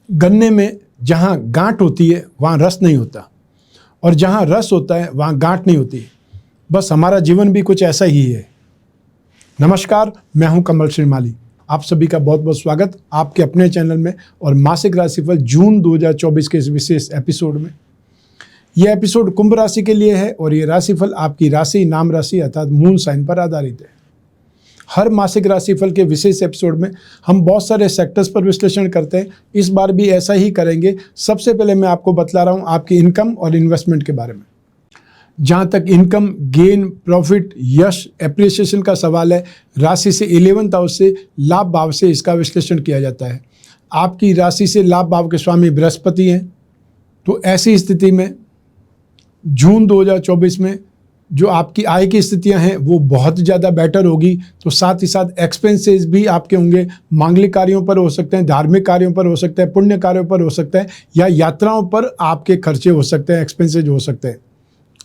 गन्ने में जहाँ गांठ होती है वहाँ रस नहीं होता, और जहाँ रस होता है वहाँ गांठ नहीं होती। बस हमारा जीवन भी कुछ ऐसा ही है। नमस्कार, मैं हूं कमल श्रीमाली। आप सभी का बहुत बहुत स्वागत आपके अपने चैनल में और मासिक राशिफल जून 2024 के इस विशेष एपिसोड में। यह एपिसोड कुंभ राशि के लिए है और ये राशिफल आपकी राशि, नाम राशि अर्थात मून साइन पर आधारित है। हर मासिक राशिफल के विशेष एपिसोड में हम बहुत सारे सेक्टर्स पर विश्लेषण करते हैं। इस बार भी ऐसा ही करेंगे। सबसे पहले मैं आपको बतला रहा हूँ आपकी इनकम और इन्वेस्टमेंट के बारे में। जहाँ तक इनकम, गेन, प्रॉफिट, यश, एप्रिसिएशन का सवाल है, राशि से 11th हाउस से, लाभ भाव से इसका विश्लेषण किया जाता है। आपकी राशि से लाभ भाव के स्वामी बृहस्पति हैं, तो ऐसी स्थिति में जून 2024 में जो आपकी आय की स्थितियां हैं वो बहुत ज़्यादा बेटर होगी। तो साथ ही साथ एक्सपेंसेस भी आपके होंगे। मांगलिक कार्यों पर हो सकते हैं, धार्मिक कार्यों पर हो सकते हैं, पुण्य कार्यों पर हो सकते हैं, या यात्राओं पर आपके खर्चे हो सकते हैं, एक्सपेंसेज हो सकते हैं।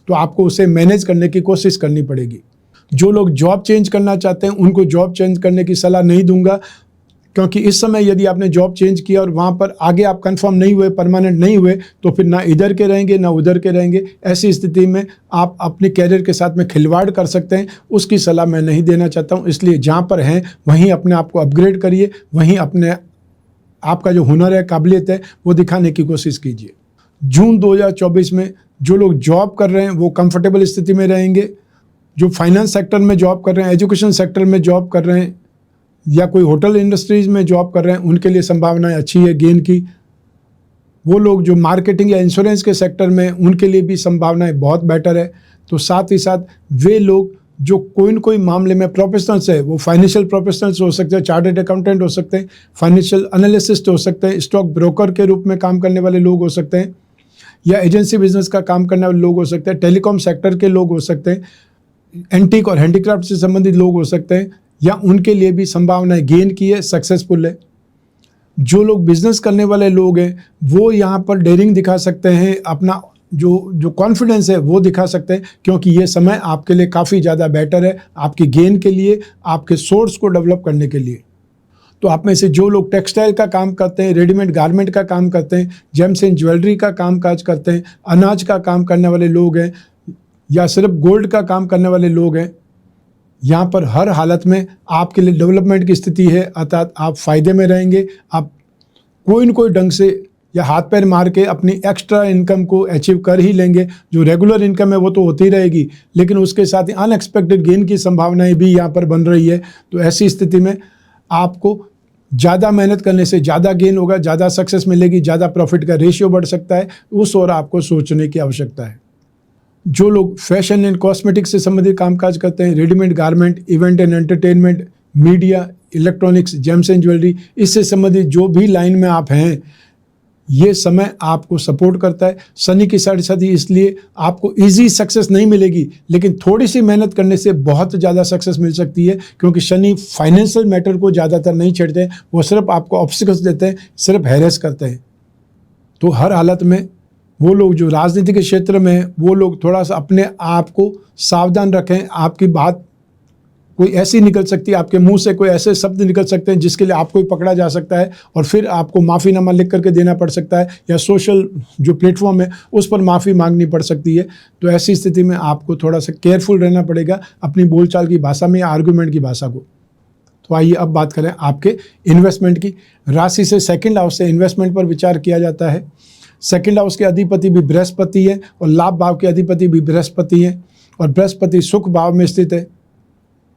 तो आपको उसे मैनेज करने की कोशिश करनी पड़ेगी। जो लोग जॉब चेंज करना चाहते हैं उनको जॉब चेंज करने की सलाह नहीं दूंगा, क्योंकि इस समय यदि आपने जॉब चेंज किया और वहाँ पर आगे आप कंफर्म नहीं हुए, परमानेंट नहीं हुए, तो फिर ना इधर के रहेंगे ना उधर के रहेंगे। ऐसी स्थिति में आप अपने कैरियर के साथ में खिलवाड़ कर सकते हैं। उसकी सलाह मैं नहीं देना चाहता हूँ। इसलिए जहाँ पर हैं वहीं अपने आप को अपग्रेड करिए, वहीं अपने आपका जो हुनर है, काबिलियत है, वो दिखाने की कोशिश कीजिए। जून 2024 में जो लोग जॉब कर रहे हैं वो कंफर्टेबल स्थिति में रहेंगे। जो फाइनेंस सेक्टर में जॉब कर रहे हैं, एजुकेशन सेक्टर में जॉब कर रहे हैं, या कोई होटल इंडस्ट्रीज में जॉब कर रहे हैं, उनके लिए संभावनाएं अच्छी है गेन की। वो लोग जो मार्केटिंग या इंश्योरेंस के सेक्टर में, उनके लिए भी संभावनाएं बहुत बेटर है। तो साथ ही साथ वे लोग जो कोई न कोई मामले में प्रोफेशनल्स है, वो फाइनेंशियल प्रोफेशनल्स हो सकते हैं, चार्टर्ड अकाउंटेंट हो सकते हैं, फाइनेंशियल एनालिसिस्ट हो सकते हैं, स्टॉक ब्रोकर के रूप में काम करने वाले लोग हो सकते हैं, या एजेंसी बिजनेस का काम करने वाले लोग हो सकते हैं, टेलीकॉम सेक्टर के लोग हो सकते हैं, एंटीक और हैंडीक्राफ्ट से संबंधित लोग हो सकते हैं, या उनके लिए भी संभावनाएं गेन की है, सक्सेसफुल है। जो लोग बिजनेस करने वाले लोग हैं वो यहाँ पर डेयरिंग दिखा सकते हैं, अपना जो कॉन्फिडेंस है वो दिखा सकते हैं, क्योंकि ये समय आपके लिए काफ़ी ज़्यादा बेटर है, आपकी गेन के लिए, आपके सोर्स को डेवलप करने के लिए। तो आप में से जो लोग टेक्सटाइल का काम करते हैं, रेडीमेड गारमेंट का काम करते हैं, जेम्स एंड ज्वेलरी का काम काज करते हैं, अनाज का काम करने वाले लोग हैं, या सिर्फ गोल्ड का काम करने वाले लोग हैं, यहाँ पर हर हालत में आपके लिए डेवलपमेंट की स्थिति है। अर्थात आप फायदे में रहेंगे। आप कोई न कोई ढंग से या हाथ पैर मार के अपनी एक्स्ट्रा इनकम को अचीव कर ही लेंगे। जो रेगुलर इनकम है वो तो होती रहेगी, लेकिन उसके साथ ही अनएक्सपेक्टेड गेन की संभावनाएं भी यहाँ पर बन रही है। तो ऐसी स्थिति में आपको ज़्यादा मेहनत करने से ज़्यादा गेन होगा, ज़्यादा सक्सेस मिलेगी, ज़्यादा प्रॉफिट का रेशियो बढ़ सकता है। उस ओर आपको सोचने की आवश्यकता है। जो लोग फैशन एंड कॉस्मेटिक्स से संबंधित कामकाज करते हैं, readymade garment, event and entertainment, media, electronics, James and jewellery, इससे संबंधित जो भी लाइन में आप हैं, ये समय आपको सपोर्ट करता है। शनि की साढ़े साथी, इसलिए आपको इजी सक्सेस नहीं मिलेगी, लेकिन थोड़ी सी मेहनत करने से बहुत ज़्यादा सक्सेस मिल सकती है, क्योंकि शनि फाइनेंशियल मैटर को ज़्यादातर नहीं छेड़ते हैं, वो सिर्फ आपको ऑब्स्टिकल्स देते हैं, सिर्फ हैरेस करते हैं। तो हर हालत में वो लोग जो राजनीति के क्षेत्र में हैं, वो लोग थोड़ा सा अपने आप को सावधान रखें। आपकी बात कोई ऐसी निकल सकती है, आपके मुंह से कोई ऐसे शब्द निकल सकते हैं जिसके लिए आपको ही पकड़ा जा सकता है, और फिर आपको माफ़ीनामा लिख करके देना पड़ सकता है, या सोशल जो प्लेटफॉर्म है उस पर माफ़ी मांगनी पड़ सकती है। तो ऐसी स्थिति में आपको थोड़ा सा केयरफुल रहना पड़ेगा अपनी बोलचाल की भाषा में या आर्गूमेंट की भाषा को। तो आइए अब बात करें आपके इन्वेस्टमेंट की। राशि से 2nd हाउस से इन्वेस्टमेंट पर विचार किया जाता है। 2nd हाउस के अधिपति भी बृहस्पति है और लाभ भाव के अधिपति भी बृहस्पति हैं, और बृहस्पति सुख भाव में स्थित है।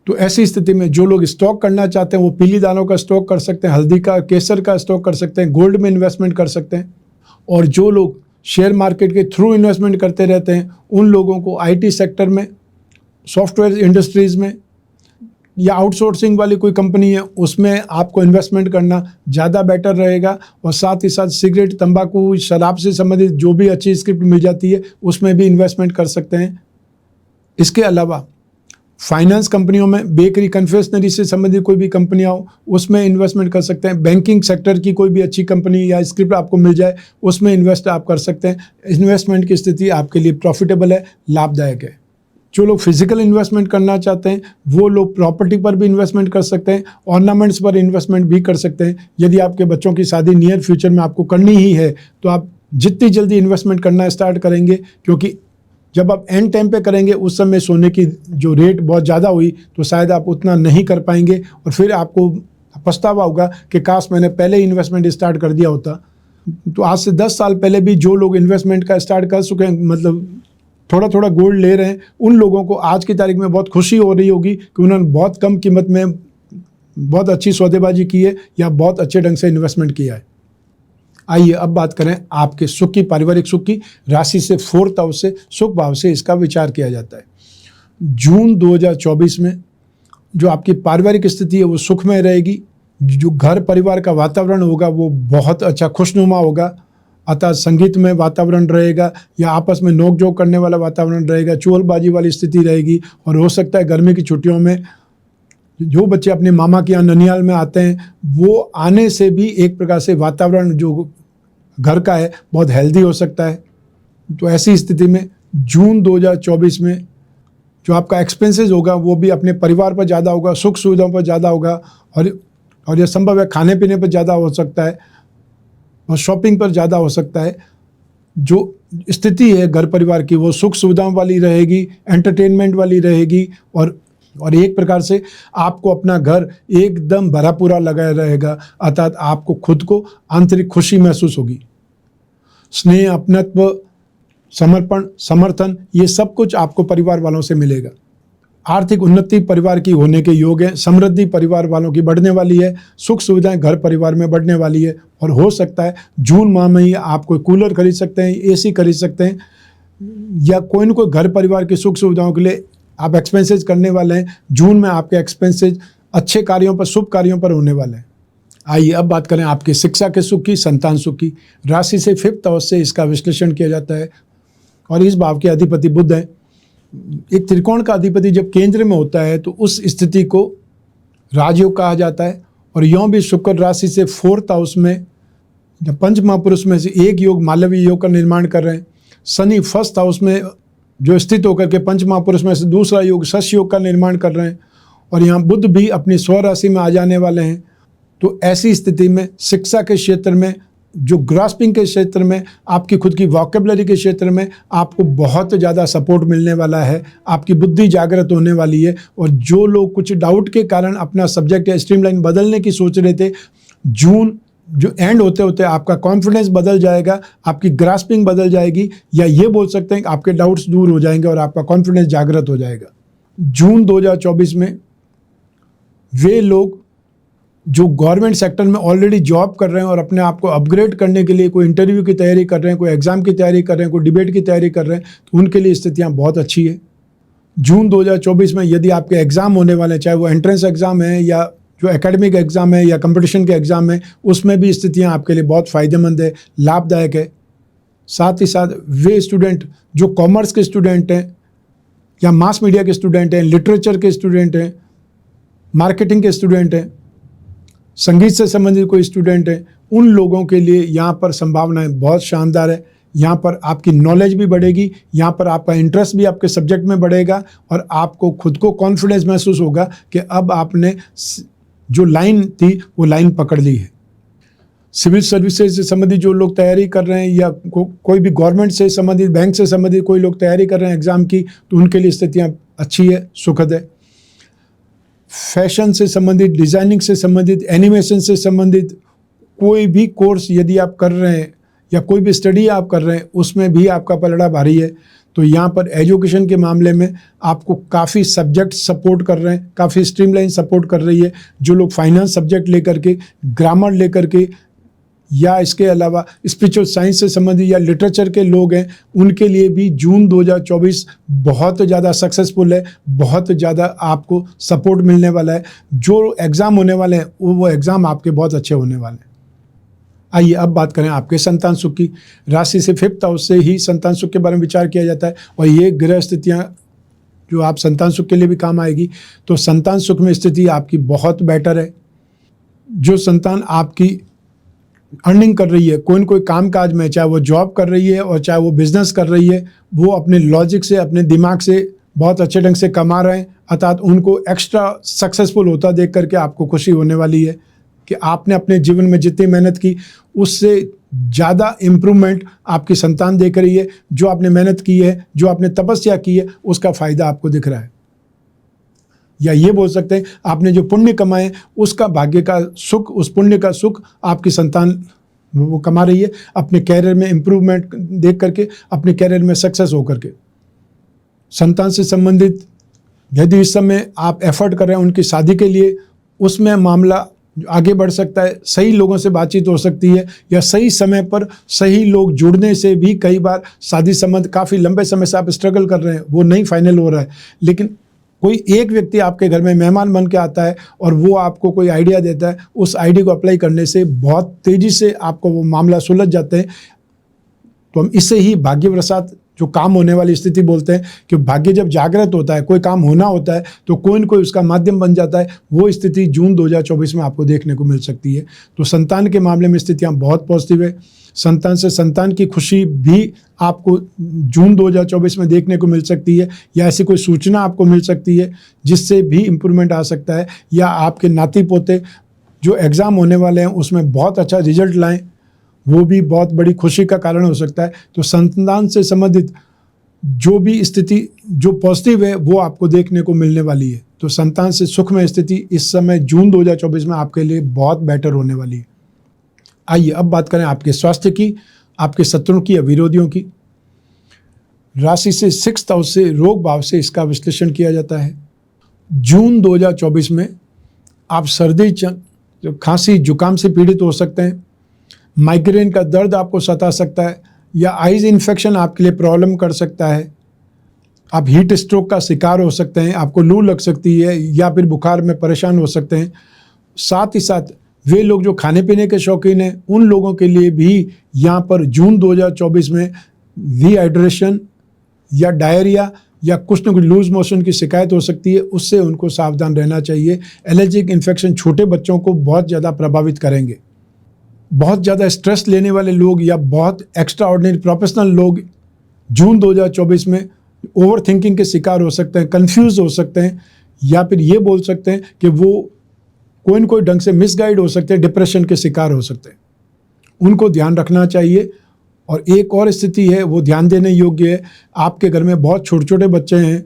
तो ऐसी स्थिति में जो लोग स्टॉक करना चाहते हैं वो पीली दालों का स्टॉक कर सकते हैं, हल्दी का, केसर का स्टॉक कर सकते हैं, गोल्ड में इन्वेस्टमेंट कर सकते हैं। और जो लोग शेयर मार्केट के थ्रू इन्वेस्टमेंट करते रहते हैं उन लोगों को आईटी सेक्टर में, सॉफ्टवेयर इंडस्ट्रीज़ में, या आउटसोर्सिंग वाली कोई कंपनी है उसमें आपको इन्वेस्टमेंट करना ज़्यादा बेटर रहेगा। और साथ ही साथ सिगरेट, तंबाकू, शराब से संबंधित जो भी अच्छी स्क्रिप्ट मिल जाती है उसमें भी इन्वेस्टमेंट कर सकते हैं। इसके अलावा फाइनेंस कंपनियों में, बेकरी, कन्फेक्शनरी से संबंधित कोई भी कंपनियाँ हो उसमें इन्वेस्टमेंट कर सकते हैं। बैंकिंग सेक्टर की कोई भी अच्छी कंपनी या स्क्रिप्ट आपको मिल जाए उसमें इन्वेस्ट आप कर सकते हैं। इन्वेस्टमेंट की स्थिति आपके लिए प्रॉफिटेबल है, लाभदायक है। जो लोग फिजिकल इन्वेस्टमेंट करना चाहते हैं वो लोग प्रॉपर्टी पर भी इन्वेस्टमेंट कर सकते हैं, ऑर्नामेंट्स पर इन्वेस्टमेंट भी कर सकते हैं। यदि आपके बच्चों की शादी नियर फ्यूचर में आपको करनी ही है तो आप जितनी जल्दी इन्वेस्टमेंट करना स्टार्ट करेंगे, क्योंकि जब आप एंड टाइम पे करेंगे उस समय सोने की जो रेट बहुत ज़्यादा हुई तो शायद आप उतना नहीं कर पाएंगे और फिर आपको पछतावा होगा कि काश मैंने पहले इन्वेस्टमेंट स्टार्ट कर दिया होता। तो आज से 10 साल पहले भी जो लोग इन्वेस्टमेंट का स्टार्ट कर चुके हैं, मतलब थोड़ा थोड़ा गोल्ड ले रहे हैं, उन लोगों को आज की तारीख में बहुत खुशी हो रही होगी कि उन्होंने बहुत कम कीमत में बहुत अच्छी सौदेबाजी की है या बहुत अच्छे ढंग से इन्वेस्टमेंट किया है। आइए अब बात करें आपके सुख की, पारिवारिक सुख की। राशि से 4th हाउस से, सुख भाव से इसका विचार किया जाता है। जून 2024 में जो आपकी पारिवारिक स्थिति है वो सुखमय रहेगी। जो घर परिवार का वातावरण होगा वो बहुत अच्छा खुशनुमा होगा, अतः संगीत में वातावरण रहेगा या आपस में नोक-झोंक करने वाला वातावरण रहेगा, चुगलबाजी वाली स्थिति रहेगी। और हो सकता है गर्मी की छुट्टियों में जो बच्चे अपने मामा के यहाँ ननिहाल में आते हैं वो आने से भी एक प्रकार से वातावरण जो घर का है बहुत हेल्दी हो सकता है। तो ऐसी स्थिति में जून 2024 में जो आपका एक्सपेंसेस होगा वो भी अपने परिवार पर ज़्यादा होगा, सुख सुविधाओं पर ज़्यादा होगा और यह संभव है खाने पीने पर ज़्यादा हो सकता है और शॉपिंग पर ज़्यादा हो सकता है। जो स्थिति है घर परिवार की वो सुख सुविधाओं वाली रहेगी, एंटरटेनमेंट वाली रहेगी और एक प्रकार से आपको अपना घर एकदम भरा पूरा लगा रहेगा, अर्थात आपको खुद को आंतरिक खुशी महसूस होगी। स्नेह, अपनत्व, समर्पण, समर्थन, ये सब कुछ आपको परिवार वालों से मिलेगा। आर्थिक उन्नति परिवार की होने के योग है, समृद्धि परिवार वालों की बढ़ने वाली है, सुख सुविधाएं घर परिवार में बढ़ने वाली है। और हो सकता है जून माह में ही आप कोई कूलर खरीद सकते हैं, एसी खरीद सकते हैं या कोई न कोई घर परिवार की सुख सुविधाओं के लिए आप एक्सपेंसेस करने वाले हैं। जून में आपके एक्सपेंसेस अच्छे कार्यों पर, शुभ कार्यों पर होने वाले हैं। आइए अब बात करें आपके शिक्षा के सुख की, संतान सुख की। राशि से 5th हाउस से इसका विश्लेषण किया जाता है और इस भाव के अधिपति बुध हैं। एक त्रिकोण का अधिपति जब केंद्र में होता है तो उस स्थिति को राजयोग कहा जाता है। और यों भी शुक्र राशि से 4th हाउस में जब पंच महापुरुष में से एक योग मालवीय योग का निर्माण कर रहे हैं। शनि 1st हाउस में जो स्थित होकर के पंच महापुरुष में से दूसरा योग शश योग का निर्माण कर रहे हैं और यहाँ बुध भी अपनी स्वराशि में आ जाने वाले हैं। तो ऐसी स्थिति में शिक्षा के क्षेत्र में, जो ग्रास्पिंग के क्षेत्र में, आपकी खुद की वोकेबलरी के क्षेत्र में आपको बहुत ज़्यादा सपोर्ट मिलने वाला है। आपकी बुद्धि जागृत होने वाली है और जो लोग कुछ डाउट के कारण अपना सब्जेक्ट या स्ट्रीमलाइन बदलने की सोच रहे थे, जून जो एंड होते होते आपका कॉन्फिडेंस बदल जाएगा, आपकी ग्रास्पिंग बदल जाएगी, या ये बोल सकते हैं कि आपके डाउट्स दूर हो जाएंगे और आपका कॉन्फिडेंस जागृत हो जाएगा। जून 2024 में वे लोग जो गवर्नमेंट सेक्टर में ऑलरेडी जॉब कर रहे हैं और अपने आप को अपग्रेड करने के लिए कोई इंटरव्यू की तैयारी कर रहे हैं, कोई एग्ज़ाम की तैयारी कर रहे हैं, कोई डिबेट की तैयारी कर रहे हैं, तो उनके लिए स्थितियाँ बहुत अच्छी है। जून 2024 में यदि आपके एग्ज़ाम होने वाले हैं, चाहे वो एंट्रेंस एग्ज़ाम है या जो एकेडमिक एग्ज़ाम है या कंपटीशन के एग्ज़ाम है, उसमें भी स्थितियाँ आपके लिए बहुत फ़ायदेमंद है, लाभदायक है। साथ ही साथ वे स्टूडेंट जो कॉमर्स के स्टूडेंट हैं या मास मीडिया के स्टूडेंट हैं, लिटरेचर के स्टूडेंट हैं, मार्केटिंग के स्टूडेंट हैं, संगीत से संबंधित कोई स्टूडेंट हैं, उन लोगों के लिए यहाँ पर संभावनाएं बहुत शानदार है। यहाँ पर आपकी नॉलेज भी बढ़ेगी, यहाँ पर आपका इंटरेस्ट भी आपके सब्जेक्ट में बढ़ेगा और आपको खुद को कॉन्फिडेंस महसूस होगा कि अब आपने जो लाइन थी वो लाइन पकड़ ली है। सिविल सर्विसेज से संबंधित जो लोग तैयारी कर रहे हैं या कोई भी गवर्नमेंट से संबंधित, बैंक से संबंधित कोई लोग तैयारी कर रहे हैं एग्ज़ाम की, तो उनके लिए स्थितियाँ अच्छी है, सुखद है। फैशन से संबंधित, डिज़ाइनिंग से संबंधित, एनिमेशन से संबंधित कोई भी कोर्स यदि आप कर रहे हैं या कोई भी स्टडी आप कर रहे हैं, उसमें भी आपका पलड़ा भारी है। तो यहाँ पर एजुकेशन के मामले में आपको काफ़ी सब्जेक्ट सपोर्ट कर रहे हैं, काफ़ी स्ट्रीमलाइन सपोर्ट कर रही है। जो लोग फाइनेंस सब्जेक्ट लेकर के, ग्रामर लेकर के या इसके अलावा स्पिरिचुअल साइंस से संबंधित या लिटरेचर के लोग हैं, उनके लिए भी जून 2024 बहुत ज़्यादा सक्सेसफुल है, बहुत ज़्यादा आपको सपोर्ट मिलने वाला है। जो एग्ज़ाम होने वाले हैं वो एग्ज़ाम आपके बहुत अच्छे होने वाले हैं। आइए अब बात करें आपके संतान सुख की। राशि से 5th हाउस से ही संतान सुख के बारे में विचार किया जाता है और ये ग्रह स्थितियाँ जो आप संतान सुख के लिए भी काम आएगी। तो संतान सुख में स्थिति आपकी बहुत बेटर है। जो संतान आपकी अर्निंग कर रही है, कोई न कोई काम काज में, चाहे वो जॉब कर रही है और चाहे वो बिजनेस कर रही है, वो अपने लॉजिक से, अपने दिमाग से बहुत अच्छे ढंग से कमा रहे हैं, अर्थात उनको एक्स्ट्रा सक्सेसफुल होता देख करके आपको खुशी होने वाली है कि आपने अपने जीवन में जितनी मेहनत की उससे ज़्यादा इम्प्रूवमेंट आपकी संतान देख रही है। जो आपने मेहनत की है, जो आपने तपस्या की है, उसका फ़ायदा आपको दिख रहा है। या ये बोल सकते हैं आपने जो पुण्य कमाए उसका भाग्य का सुख, उस पुण्य का सुख आपकी संतान वो कमा रही है अपने कैरियर में इम्प्रूवमेंट देख करके, अपने कैरियर में सक्सेस हो करके। संतान से संबंधित यदि इस समय आप एफर्ट कर रहे हैं उनकी शादी के लिए, उसमें मामला आगे बढ़ सकता है। सही लोगों से बातचीत हो सकती है या सही समय पर सही लोग जुड़ने से भी कई बार शादी संबंध काफ़ी लंबे समय से आप स्ट्रगल कर रहे हैं, वो नहीं फाइनल हो रहा है, लेकिन कोई एक व्यक्ति आपके घर में मेहमान बन के आता है और वो आपको कोई आइडिया देता है, उस आइडिया को अप्लाई करने से बहुत तेज़ी से आपको वो मामला सुलझ जाते हैं। तो हम इसे ही भाग्यवशात जो काम होने वाली स्थिति बोलते हैं कि भाग्य जब जागृत होता है, कोई काम होना होता है तो कोई न कोई उसका माध्यम बन जाता है। वो स्थिति जून 2024 में आपको देखने को मिल सकती है। तो संतान के मामले में स्थितियाँ बहुत पॉजिटिव है। संतान से संतान की खुशी भी आपको जून 2024 में देखने को मिल सकती है, या ऐसी कोई सूचना आपको मिल सकती है जिससे भी इम्प्रूवमेंट आ सकता है, या आपके नाती पोते जो एग्ज़ाम होने वाले हैं उसमें बहुत अच्छा रिजल्ट लाएं, वो भी बहुत बड़ी खुशी का कारण हो सकता है। तो संतान से संबंधित जो भी स्थिति जो पॉजिटिव है वो आपको देखने को मिलने वाली है। तो संतान से सुखमय स्थिति इस समय जून 2024 में आपके लिए बहुत बेटर होने वाली है। आइए अब बात करें आपके स्वास्थ्य की, आपके शत्रुओं की या विरोधियों की। राशि से 6th हाउस से रोग भाव से इसका विश्लेषण किया जाता है। जून 2024 में आप सर्दी, खांसी, जुकाम से पीड़ित हो सकते हैं। माइग्रेन का दर्द आपको सता सकता है, या आइज इन्फेक्शन आपके लिए प्रॉब्लम कर सकता है। आप हीट स्ट्रोक का शिकार हो सकते हैं, आपको लू लग सकती है, या फिर बुखार में परेशान हो सकते हैं। साथ ही साथ वे लोग जो खाने पीने के शौकीन हैं उन लोगों के लिए भी यहाँ पर जून 2024 में डिहाइड्रेशन या डायरिया या कुछ न कुछ लूज मोशन की शिकायत हो सकती है, उससे उनको सावधान रहना चाहिए। एलर्जिक इन्फेक्शन छोटे बच्चों को बहुत ज़्यादा प्रभावित करेंगे। बहुत ज़्यादा स्ट्रेस लेने वाले लोग या बहुत एक्स्ट्रा ऑर्डिनरी प्रोफेशनल लोग जून 2024 में ओवर थिंकिंग के शिकार हो सकते हैं, कंफ्यूज हो सकते हैं, या फिर ये बोल सकते हैं कि वो कोई न कोई ढंग से मिसगाइड हो सकते हैं, डिप्रेशन के शिकार हो सकते हैं। उनको ध्यान रखना चाहिए। और एक और स्थिति है वो ध्यान देने योग्य है, आपके घर में बहुत छोटे छोटे बच्चे हैं,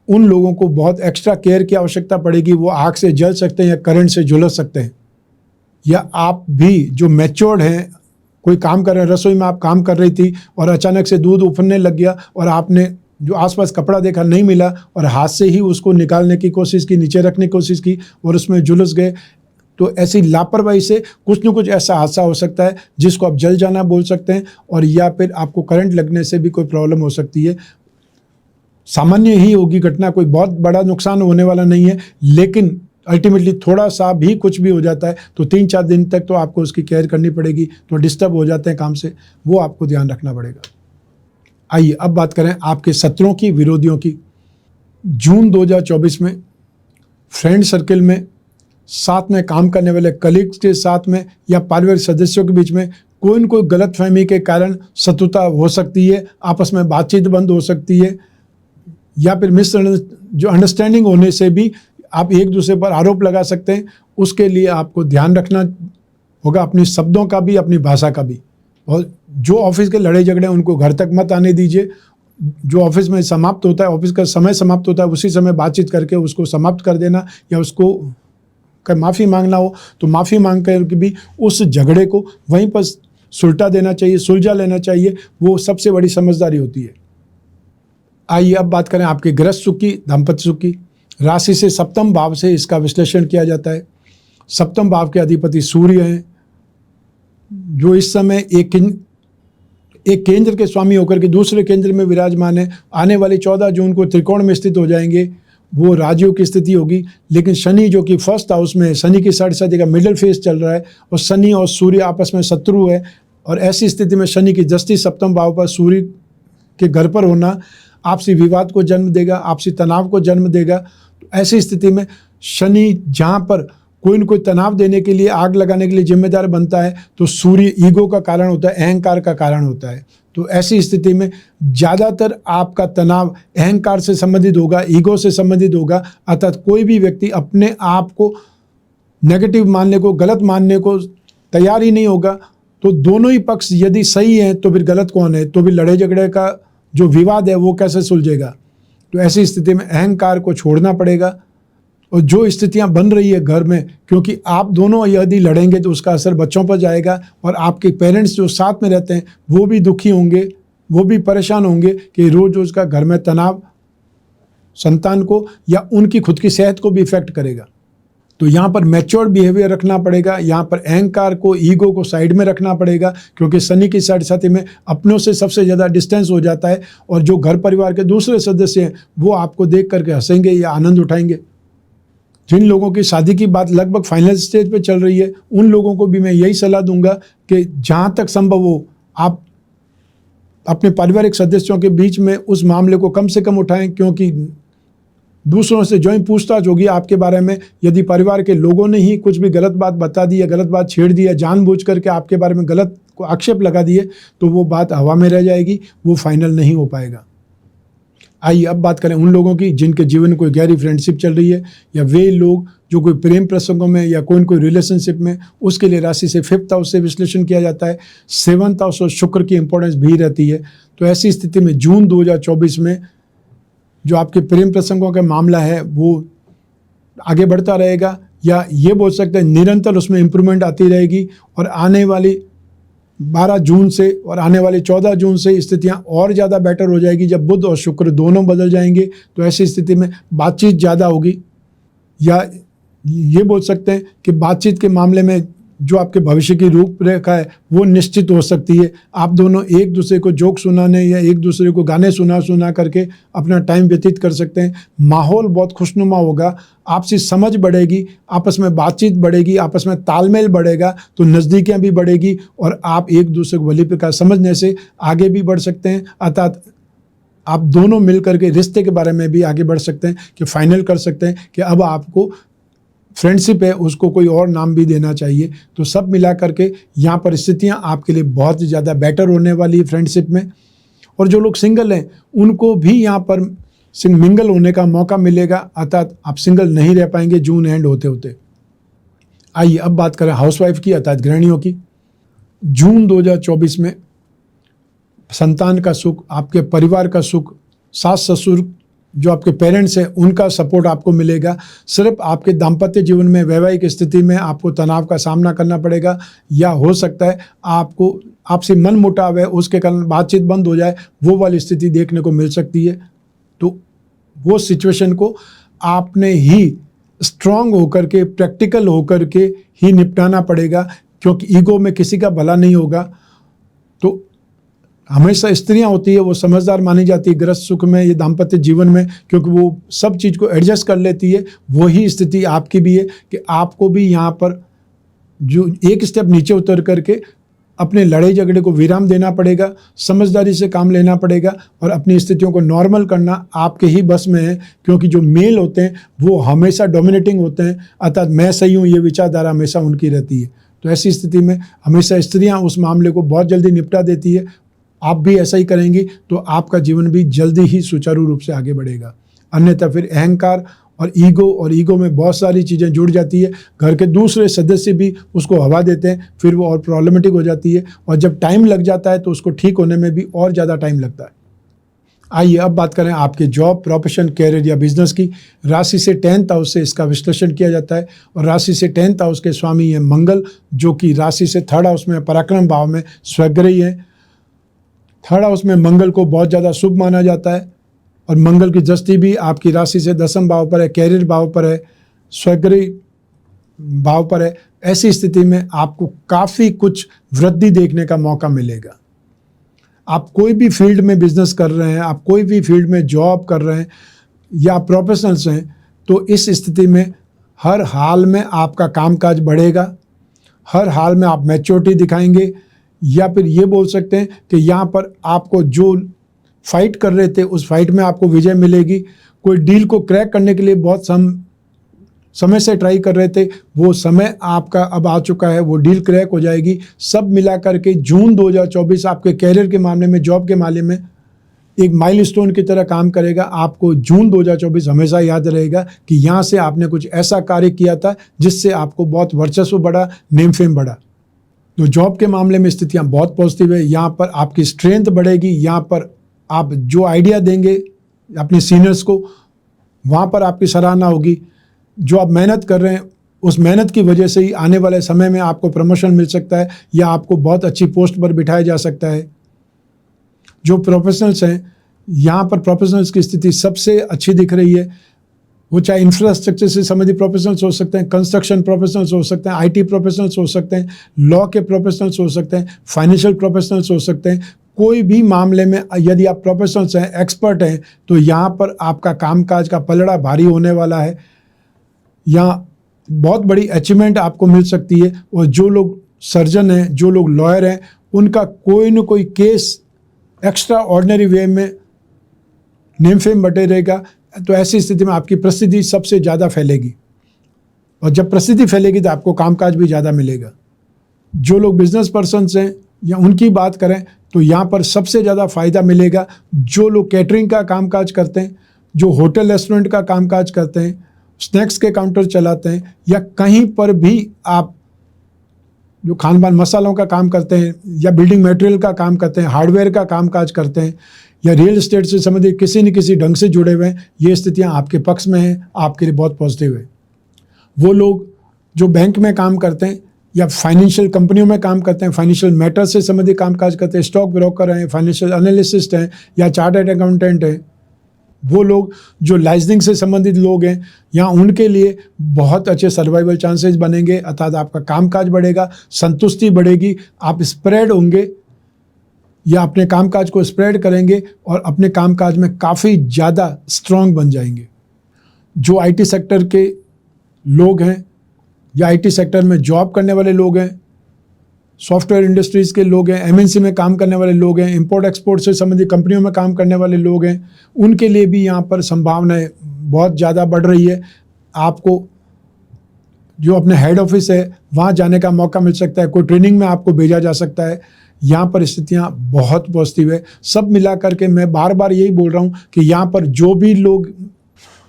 उन लोगों को बहुत एक्स्ट्रा केयर की आवश्यकता पड़ेगी। वो आग से जल सकते हैं या करंट से झुलस सकते हैं। या आप भी जो मैच्योर्ड हैं, कोई काम कर रहे हैं, रसोई में आप काम कर रही थी और अचानक से दूध उफरने लग गया और आपने जो आसपास कपड़ा देखा नहीं मिला और हाथ से ही उसको निकालने की कोशिश की, नीचे रखने की कोशिश की और उसमें झुलस गए, तो ऐसी लापरवाही से कुछ न कुछ ऐसा हादसा हो सकता है जिसको आप जल जाना बोल सकते हैं, और या फिर आपको करंट लगने से भी कोई प्रॉब्लम हो सकती है। सामान्य ही होगी घटना, कोई बहुत बड़ा नुकसान होने वाला नहीं है, लेकिन अल्टीमेटली थोड़ा सा भी कुछ भी हो जाता है तो 3-4 दिन तक तो आपको उसकी केयर करनी पड़ेगी। तो डिस्टर्ब हो जाते हैं काम से, वो आपको ध्यान रखना पड़ेगा। आइए अब बात करें आपके शत्रुओं की, विरोधियों की। जून 2024 में फ्रेंड सर्कल में, साथ में काम करने वाले कलीग्स के साथ में या पारिवारिक सदस्यों के बीच में कोई न कोई गलतफहमी के कारण शत्रुता हो सकती है, आपस में बातचीत बंद हो सकती है, या फिर जो अंडरस्टैंडिंग होने से भी आप एक दूसरे पर आरोप लगा सकते हैं। उसके लिए आपको ध्यान रखना होगा, अपने शब्दों का भी, अपनी भाषा का भी। और जो ऑफिस के लड़ाई झगड़े हैं उनको घर तक मत आने दीजिए। जो ऑफिस में समाप्त होता है, ऑफिस का समय समाप्त होता है, उसी समय बातचीत करके उसको समाप्त कर देना, या उसको का माफ़ी मांगना हो तो माफ़ी मांग कर भी उस झगड़े को वहीं पर सुलटा देना चाहिए, सुलझा लेना चाहिए। वो सबसे बड़ी समझदारी होती है। आइए अब बात करें आपके गृहस्थ सुख की, दाम्पत्य सुख की। राशि से 7वें भाव से इसका विश्लेषण किया जाता है। 7वें भाव के अधिपति सूर्य हैं, जो इस समय एक केंद्र के स्वामी होकर के दूसरे केंद्र में विराजमान है। आने वाली 14 जून को त्रिकोण में स्थित हो जाएंगे, वो राजयोग की स्थिति होगी। लेकिन शनि जो कि 1st हाउस में है, शनि की साढ़े का मिडिल फेज चल रहा है, और शनि और सूर्य आपस में शत्रु है। और ऐसी स्थिति में शनि की दृष्टि 7वें भाव पर सूर्य के घर पर होना आपसी विवाद को जन्म देगा, आपसी तनाव को जन्म देगा। तो ऐसी स्थिति में शनि जहाँ पर कोई न कोई तनाव देने के लिए, आग लगाने के लिए जिम्मेदार बनता है, तो सूर्य ईगो का कारण होता है, अहंकार का कारण होता है। तो ऐसी स्थिति में ज़्यादातर आपका तनाव अहंकार से संबंधित होगा, ईगो से संबंधित होगा। अर्थात कोई भी व्यक्ति अपने आप को नेगेटिव मानने को, गलत मानने को तैयार ही नहीं होगा। तो दोनों ही पक्ष यदि सही हैं तो फिर गलत कौन है? तो फिर लड़ाई झगड़े का जो विवाद है वो कैसे सुलझेगा? तो ऐसी स्थिति में अहंकार को छोड़ना पड़ेगा। और जो स्थितियां बन रही है घर में, क्योंकि आप दोनों यदि लड़ेंगे तो उसका असर बच्चों पर जाएगा, और आपके पेरेंट्स जो साथ में रहते हैं वो भी दुखी होंगे, वो भी परेशान होंगे कि रोज रोज का घर में तनाव संतान को या उनकी खुद की सेहत को भी इफेक्ट करेगा। तो यहाँ पर मैच्योर बिहेवियर रखना पड़ेगा, यहाँ पर अहंकार को, ईगो को साइड में रखना पड़ेगा, क्योंकि शनि की साढ़े में अपनों से सबसे ज़्यादा डिस्टेंस हो जाता है, और जो घर परिवार के दूसरे सदस्य हैं वो आपको देख करके हंसेंगे या आनंद उठाएंगे। जिन लोगों की शादी की बात लगभग फाइनल स्टेज पे चल रही है, उन लोगों को भी मैं यही सलाह दूंगा कि जहाँ तक संभव हो आप अपने पारिवारिक सदस्यों के बीच में उस मामले को कम से कम उठाएं, क्योंकि दूसरों से जो ही पूछताछ होगी आपके बारे में, यदि परिवार के लोगों ने ही कुछ भी गलत बात बता दी या गलत बात छेड़ दी या जानबूझ करके आपके बारे में गलत को आक्षेप लगा दिए, तो वो बात हवा में रह जाएगी, वो फाइनल नहीं हो पाएगा। आइए अब बात करें उन लोगों की जिनके जीवन में कोई गहरी फ्रेंडशिप चल रही है, या वे लोग जो कोई प्रेम प्रसंगों में या कोई न कोई रिलेशनशिप में। उसके लिए राशि से 5th हाउस से विश्लेषण किया जाता है। 7th हाउस और शुक्र की इंपॉर्टेंस भी रहती है। तो ऐसी स्थिति में जून 2024 में जो आपके प्रेम प्रसंगों का मामला है वो आगे बढ़ता रहेगा, या ये बोल सकते हैं निरंतर उसमें इम्प्रूवमेंट आती रहेगी। और आने वाली 12 जून से और आने वाली 14 जून से स्थितियां और ज़्यादा बेटर हो जाएगी, जब बुध और शुक्र दोनों बदल जाएंगे। तो ऐसी स्थिति में बातचीत ज़्यादा होगी, या ये बोल सकते हैं कि बातचीत के मामले में जो आपके भविष्य की रूपरेखा है वो निश्चित हो सकती है। आप दोनों एक दूसरे को जोक सुनाने या एक दूसरे को गाने सुना करके अपना टाइम व्यतीत कर सकते हैं। माहौल बहुत खुशनुमा होगा, आपसी समझ बढ़ेगी, आपस में बातचीत बढ़ेगी, आपस में तालमेल बढ़ेगा, तो नज़दीकियाँ भी बढ़ेगी, और आप एक दूसरे को भली प्रकार समझने से आगे भी बढ़ सकते हैं। अर्थात आप दोनों मिल करके रिश्ते के बारे में भी आगे बढ़ सकते हैं, कि फाइनल कर सकते हैं कि अब आपको फ्रेंडशिप है उसको कोई और नाम भी देना चाहिए। तो सब मिला करके यहाँ पर स्थितियाँ आपके लिए बहुत ज़्यादा बेटर होने वाली है फ्रेंडशिप में। और जो लोग सिंगल हैं उनको भी यहाँ पर मिंगल होने का मौका मिलेगा, अर्थात आप सिंगल नहीं रह पाएंगे जून एंड होते होते। आइए अब बात करें हाउसवाइफ की, अर्थात गृहिणियों की। जून 2024 में संतान का सुख, आपके परिवार का सुख, सास ससुर जो आपके पेरेंट्स हैं उनका सपोर्ट आपको मिलेगा। सिर्फ आपके दाम्पत्य जीवन में, वैवाहिक स्थिति में आपको तनाव का सामना करना पड़ेगा, या हो सकता है आपको आपसे मन मुटाव है उसके कारण बातचीत बंद हो जाए, वो वाली स्थिति देखने को मिल सकती है। तो वो सिचुएशन को आपने ही स्ट्रांग होकर के, प्रैक्टिकल होकर के ही निपटाना पड़ेगा, क्योंकि ईगो में किसी का भला नहीं होगा। तो हमेशा स्त्रियां होती है वो समझदार मानी जाती है गृहस्थ सुख में, ये दाम्पत्य जीवन में, क्योंकि वो सब चीज़ को एडजस्ट कर लेती है। वही स्थिति आपकी भी है कि आपको भी यहाँ पर जो एक स्टेप नीचे उतर करके अपने लड़ाई झगड़े को विराम देना पड़ेगा, समझदारी से काम लेना पड़ेगा, और अपनी स्थितियों को नॉर्मल करना आपके ही बस में है। क्योंकि जो मेल होते हैं वो हमेशा डोमिनेटिंग होते हैं, अर्थात मैं सही हूँ ये विचारधारा हमेशा उनकी रहती है। तो ऐसी स्थिति में हमेशा स्त्रियाँ उस मामले को बहुत जल्दी निपटा देती है। आप भी ऐसा ही करेंगी तो आपका जीवन भी जल्दी ही सुचारू रूप से आगे बढ़ेगा। अन्यथा फिर अहंकार और ईगो में बहुत सारी चीज़ें जुड़ जाती है। घर के दूसरे सदस्य भी उसको हवा देते हैं, फिर वो और प्रॉब्लमेटिक हो जाती है, और जब टाइम लग जाता है तो उसको ठीक होने में भी और ज़्यादा टाइम लगता है। आइए अब बात करें आपके जॉब, प्रोफेशन, कैरियर या बिजनेस की। राशि से 10th हाउस से इसका विश्लेषण किया जाता है, और राशि से 10th हाउस के स्वामी हैं मंगल, जो कि राशि से 3rd हाउस में, पराक्रम भाव में स्वग्रही है। 3rd हाउस में मंगल को बहुत ज़्यादा शुभ माना जाता है, और मंगल की दृष्टि भी आपकी राशि से 10th भाव पर है, कैरियर भाव पर है, स्वग्रही भाव पर है। ऐसी स्थिति में आपको काफ़ी कुछ वृद्धि देखने का मौका मिलेगा। आप कोई भी फील्ड में बिजनेस कर रहे हैं, आप कोई भी फील्ड में जॉब कर रहे हैं या प्रोफेशनल्स हैं, तो इस स्थिति में हर हाल में आपका कामकाज बढ़ेगा, हर हाल में आप मैच्योरिटी दिखाएंगे, या फिर ये बोल सकते हैं कि यहाँ पर आपको जो फाइट कर रहे थे उस फाइट में आपको विजय मिलेगी। कोई डील को क्रैक करने के लिए बहुत समय से ट्राई कर रहे थे, वो समय आपका अब आ चुका है, वो डील क्रैक हो जाएगी। सब मिला करके जून 2024 आपके कैरियर के मामले में, जॉब के मामले में एक माइलस्टोन की तरह काम करेगा। आपको जून 2024 हमेशा याद रहेगा कि यहाँ से आपने कुछ ऐसा कार्य किया था जिससे आपको बहुत वर्चस्व बढ़ा, नेम फेम बढ़ा। तो जॉब के मामले में स्थितियाँ बहुत पॉजिटिव है। यहाँ पर आपकी स्ट्रेंथ बढ़ेगी। यहाँ पर आप जो आइडिया देंगे अपने सीनियर्स को, वहाँ पर आपकी सराहना होगी। जो आप मेहनत कर रहे हैं, उस मेहनत की वजह से ही आने वाले समय में आपको प्रमोशन मिल सकता है या आपको बहुत अच्छी पोस्ट पर बिठाया जा सकता है। जो प्रोफेशनल्स हैं, यहाँ पर प्रोफेशनल्स की स्थिति सबसे अच्छी दिख रही है। वो चाहे इंफ्रास्ट्रक्चर से संबंधित प्रोफेशनल्स हो सकते हैं, कंस्ट्रक्शन प्रोफेशनल्स हो सकते हैं, आईटी प्रोफेशनल्स हो सकते हैं, लॉ के प्रोफेशनल्स हो सकते हैं, फाइनेंशियल प्रोफेशनल्स हो सकते हैं। कोई भी मामले में यदि आप प्रोफेशनल्स हैं, एक्सपर्ट हैं, तो यहाँ पर आपका कामकाज का पलड़ा भारी होने वाला है। यहाँ बहुत बड़ी अचीवमेंट आपको मिल सकती है। और जो लोग सर्जन हैं, जो लोग लॉयर हैं, उनका कोई न कोई केस एक्स्ट्रा ऑर्डिनरी वे में नेम फेम बटे रहेगा। तो ऐसी स्थिति में आपकी प्रसिद्धि सबसे ज़्यादा फैलेगी, और जब प्रसिद्धि फैलेगी तो आपको कामकाज भी ज़्यादा मिलेगा। जो लोग बिजनेस पर्सन्स हैं या उनकी बात करें तो यहाँ पर सबसे ज़्यादा फ़ायदा मिलेगा। जो लोग कैटरिंग का कामकाज करते हैं, जो होटल रेस्टोरेंट का कामकाज करते हैं, स्नैक्स के काउंटर चलाते हैं, या कहीं पर भी आप जो खान पान मसालों का काम करते हैं, या बिल्डिंग मटेरियल का काम करते हैं, हार्डवेयर का कामकाज करते हैं, या रियल एस्टेट से संबंधित किसी न किसी ढंग से जुड़े हुए हैं, ये स्थितियां आपके पक्ष में हैं, आपके लिए बहुत पॉजिटिव है। वो लोग जो बैंक में काम करते हैं या फाइनेंशियल कंपनियों में काम करते हैं, फाइनेंशियल मैटर से संबंधित कामकाज करते हैं, स्टॉक ब्रोकर हैं, फाइनेंशियल एनालिस्ट हैं, या चार्टर्ड अकाउंटेंट हैं, वो लोग जो लाइसेंसिंग से संबंधित लोग हैं, यहाँ उनके लिए बहुत अच्छे सर्वाइवल चांसेस बनेंगे। अर्थात आपका कामकाज बढ़ेगा, संतुष्टि बढ़ेगी, आप स्प्रेड होंगे या अपने कामकाज को स्प्रेड करेंगे और अपने कामकाज में काफ़ी ज़्यादा स्ट्रांग बन जाएंगे। जो आईटी सेक्टर के लोग हैं या आईटी सेक्टर में जॉब करने वाले लोग हैं, सॉफ्टवेयर इंडस्ट्रीज़ के लोग हैं, एमएनसी में काम करने वाले लोग हैं, इंपोर्ट एक्सपोर्ट से संबंधित कंपनियों में काम करने वाले लोग हैं, उनके लिए भी यहाँ पर संभावनाएं बहुत ज़्यादा बढ़ रही है। आपको जो अपने हेड ऑफिस है वहाँ जाने का मौका मिल सकता है, कोई ट्रेनिंग में आपको भेजा जा सकता है। यहाँ पर स्थितियाँ बहुत पॉजिटिव है। सब मिला करके मैं बार बार यही बोल रहा हूँ कि यहाँ पर जो भी लोग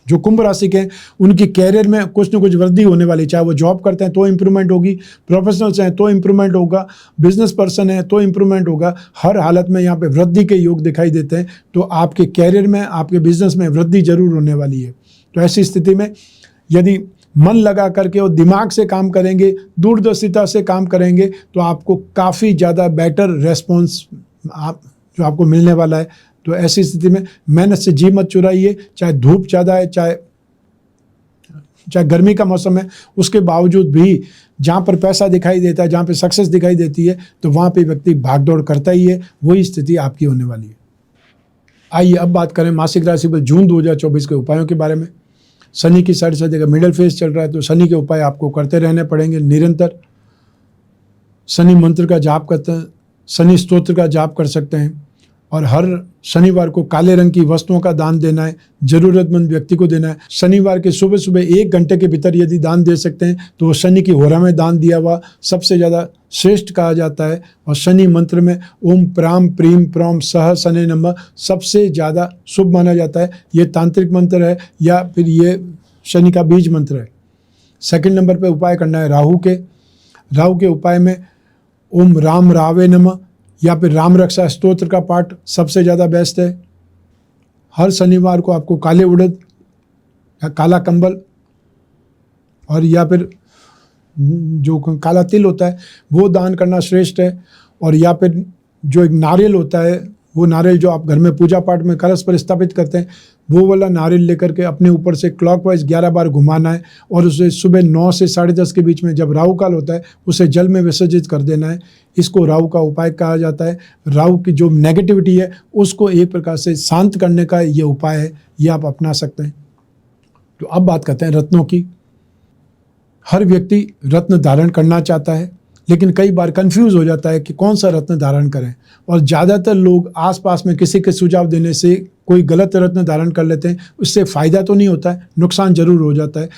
जो कुंभ राशि के हैं, उनकी कैरियर में कुछ न कुछ वृद्धि होने वाली। चाहे वो जॉब करते हैं तो इम्प्रूवमेंट होगी, प्रोफेशनल्स हैं तो इम्प्रूवमेंट होगा, बिजनेस पर्सन है तो इम्प्रूवमेंट होगा। हर हालत में यहाँ पे वृद्धि के योग दिखाई देते हैं। तो आपके कैरियर में, आपके बिजनेस में वृद्धि जरूर होने वाली है। तो ऐसी स्थिति में यदि मन लगा करके और दिमाग से काम करेंगे, दूरदर्शिता से काम करेंगे, तो आपको काफ़ी ज़्यादा बेटर रेस्पॉन्स जो आपको मिलने वाला है। तो ऐसी स्थिति में मेहनत से जी मत चुराइए। चाहे धूप ज़्यादा है, चाहे गर्मी का मौसम है, उसके बावजूद भी जहाँ पर पैसा दिखाई देता है, जहाँ पे सक्सेस दिखाई देती है, तो वहाँ पे व्यक्ति भागदौड़ करता ही है। वही स्थिति आपकी होने वाली है। आइए अब बात करें मासिक राशि पर जून 2024 के उपायों के बारे में। शनि की साइड से देखा मिडल फेज चल रहा है, तो शनि के उपाय आपको करते रहने पड़ेंगे निरंतर। शनि मंत्र का जाप करते हैं, शनि स्तोत्र का जाप कर सकते हैं, और हर शनिवार को काले रंग की वस्तुओं का दान देना है, जरूरतमंद व्यक्ति को देना है। शनिवार के सुबह सुबह 1 घंटे के भीतर यदि दान दे सकते हैं तो वो शनि की होरा में दान दिया हुआ सबसे ज़्यादा श्रेष्ठ कहा जाता है। और शनि मंत्र में ओम प्राम प्रीम प्रॉम सह शनि नमः सबसे ज़्यादा शुभ माना जाता है। ये तांत्रिक मंत्र है या फिर ये शनि का बीज मंत्र है। सेकंड नंबर पर उपाय करना है राहु के उपाय में ओम राम रावे नमः या फिर राम रक्षा स्तोत्र का पाठ सबसे ज़्यादा बेस्ट है। हर शनिवार को आपको काले उड़द या काला कंबल और या फिर जो काला तिल होता है वो दान करना श्रेष्ठ है। और या फिर जो एक नारियल होता है, वो नारियल जो आप घर में पूजा पाठ में कलश पर स्थापित करते हैं, वो वाला नारियल लेकर के अपने ऊपर से क्लॉकवाइज 11 बार घुमाना है और उसे सुबह 9 से 10:30 के बीच में जब राहु काल होता है उसे जल में विसर्जित कर देना है। इसको राहु का उपाय कहा जाता है। राहु की जो नेगेटिविटी है उसको एक प्रकार से शांत करने का ये उपाय है, ये आप अपना सकते हैं। तो अब बात करते हैं रत्नों की। हर व्यक्ति रत्न धारण करना चाहता है, लेकिन कई बार कंफ्यूज हो जाता है कि कौन सा रत्न धारण करें। और ज़्यादातर लोग आसपास में किसी के सुझाव देने से कोई गलत रत्न धारण कर लेते हैं। उससे फ़ायदा तो नहीं होता है, नुकसान जरूर हो जाता है।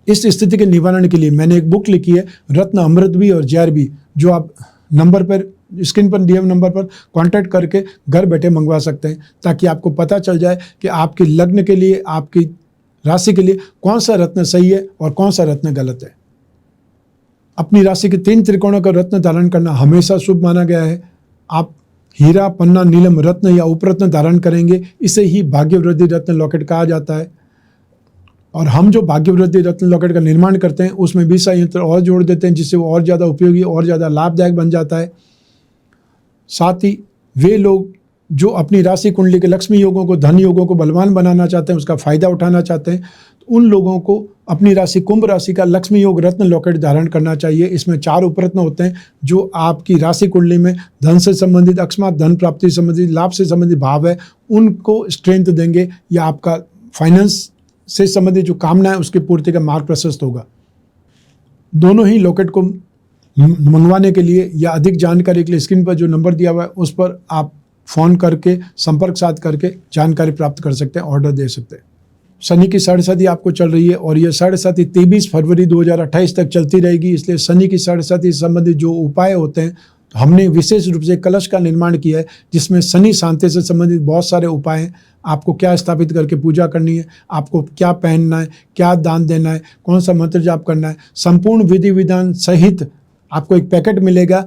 इस स्थिति के निवारण के लिए मैंने एक बुक लिखी है, रत्न अमृत भी और जहर भी, जो आप नंबर पर, स्क्रीन पर दिए हुए नंबर पर कांटेक्ट करके घर बैठे मंगवा सकते हैं, ताकि आपको पता चल जाए कि आपकी लग्न के लिए, आपकी राशि के लिए कौन सा रत्न सही है और कौन सा रत्न गलत है। अपनी राशि के 3 त्रिकोणों का रत्न धारण करना हमेशा शुभ माना गया है। आप हीरा, पन्ना, नीलम रत्न या उपरत्न धारण करेंगे, इसे ही भाग्यवृद्धि रत्न लॉकेट कहा जाता है। और हम जो भाग्यवृद्धि रत्न लॉकेट का निर्माण करते हैं उसमें 20 यंत्र और जोड़ देते हैं, जिससे वो और ज़्यादा उपयोगी और ज़्यादा लाभदायक बन जाता है। साथ ही वे लोग जो अपनी राशि कुंडली के लक्ष्मी योगों को, धन योगों को बलवान बनाना चाहते हैं, उसका फायदा उठाना चाहते हैं, तो उन लोगों को अपनी राशि कुंभ राशि का लक्ष्मी योग रत्न लॉकेट धारण करना चाहिए। इसमें 4 उपरत्न होते हैं जो आपकी राशि कुंडली में धन से संबंधित, अकस्मात धन प्राप्ति से संबंधित, लाभ से संबंधित भाव है, उनको स्ट्रेंथ देंगे या आपका फाइनेंस से संबंधित जो कामना है उसकी पूर्ति का मार्ग प्रशस्त होगा। दोनों ही लॉकेट को मंगवाने के लिए या अधिक जानकारी के लिए स्क्रीन पर जो नंबर दिया हुआ है उस पर आप फ़ोन करके, संपर्क साध करके जानकारी प्राप्त कर सकते हैं, ऑर्डर दे सकते हैं। शनि की 7.5 आपको चल रही है और यह 7.5 23 फरवरी 2028 तक चलती रहेगी। इसलिए शनि की 7.5 से संबंधित जो उपाय होते हैं, तो हमने विशेष रूप से कलश का निर्माण किया है, जिसमें शनि शांति से संबंधित बहुत सारे उपाय हैं। आपको क्या स्थापित करके पूजा करनी है, आपको क्या पहनना है, क्या दान देना है, कौन सा मंत्र जाप करना है, संपूर्ण विधि विधान सहित आपको एक पैकेट मिलेगा,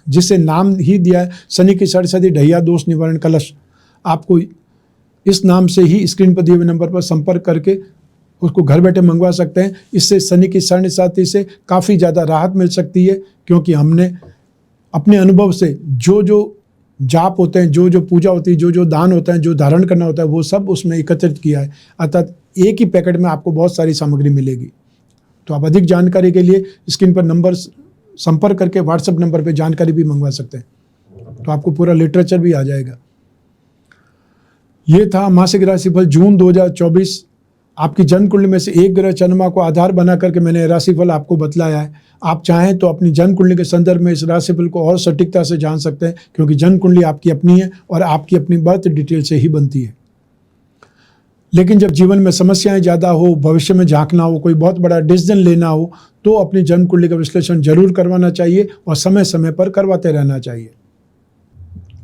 जिसे नाम ही दिया है शनि की 7.5 ढैया दोष निवारण कलश। आपको इस नाम से ही स्क्रीन पर दिए हुए नंबर पर संपर्क करके उसको घर बैठे मंगवा सकते हैं। इससे शनि की 7.5 से काफ़ी ज़्यादा राहत मिल सकती है, क्योंकि हमने अपने अनुभव से जो जो जाप होते हैं, जो जो पूजा होती है, जो जो दान होता है, जो धारण करना होता है, वो सब उसमें एकत्रित किया है। अर्थात एक ही पैकेट में आपको बहुत सारी सामग्री मिलेगी। तो आप अधिक जानकारी के लिए स्क्रीन पर नंबर संपर्क करके व्हाट्सएप नंबर पर जानकारी भी मंगवा सकते हैं, तो आपको पूरा लिटरेचर भी आ जाएगा। ये था मासिक राशिफल जून 2024। आपकी जन्म कुंडली में से एक ग्रह चंद्रमा को आधार बना करके मैंने राशिफल आपको बतलाया है। आप चाहें तो अपनी जन्म कुंडली के संदर्भ में इस राशिफल को और सटीकता से जान सकते हैं, क्योंकि जन्म कुंडली आपकी अपनी है और आपकी अपनी बर्थ डिटेल से ही बनती है। लेकिन जब जीवन में समस्याएं ज़्यादा हो, भविष्य में झांकना हो, कोई बहुत बड़ा डिसीजन लेना हो, तो अपनी जन्म कुंडली का विश्लेषण जरूर करवाना चाहिए और समय समय पर करवाते रहना चाहिए।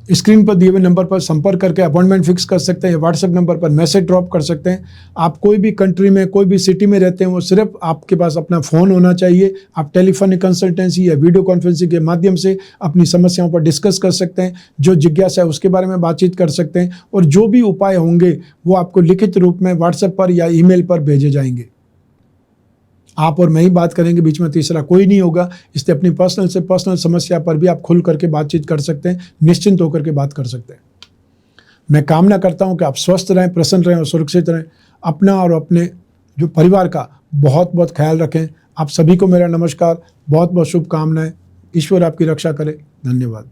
स्क्रीन पर दिए हुए नंबर पर संपर्क करके अपॉइंटमेंट फिक्स कर सकते हैं। व्हाट्सएप नंबर पर मैसेज ड्रॉप कर सकते हैं। आप कोई भी कंट्री में, कोई भी सिटी में रहते हैं, वो सिर्फ आपके पास अपना फ़ोन होना चाहिए। आप टेलीफोनिक कंसल्टेंसी या वीडियो कॉन्फ्रेंसिंग के माध्यम से अपनी समस्याओं पर डिस्कस कर सकते हैं। जो जिज्ञासा है उसके बारे में बातचीत कर सकते हैं, और जो भी उपाय होंगे वो आपको लिखित रूप में व्हाट्सएप पर या ईमेल पर भेजे जाएंगे। आप और मैं ही बात करेंगे, बीच में तीसरा कोई नहीं होगा। इसलिए अपनी पर्सनल से पर्सनल समस्या पर भी आप खुल करके बातचीत कर सकते हैं, निश्चिंत होकर के बात कर सकते हैं। मैं कामना करता हूं कि आप स्वस्थ रहें, प्रसन्न रहें और सुरक्षित रहें। अपना और अपने जो परिवार का बहुत बहुत ख्याल रखें। आप सभी को मेरा नमस्कार, बहुत बहुत शुभकामनाएं। ईश्वर आपकी रक्षा करे। धन्यवाद।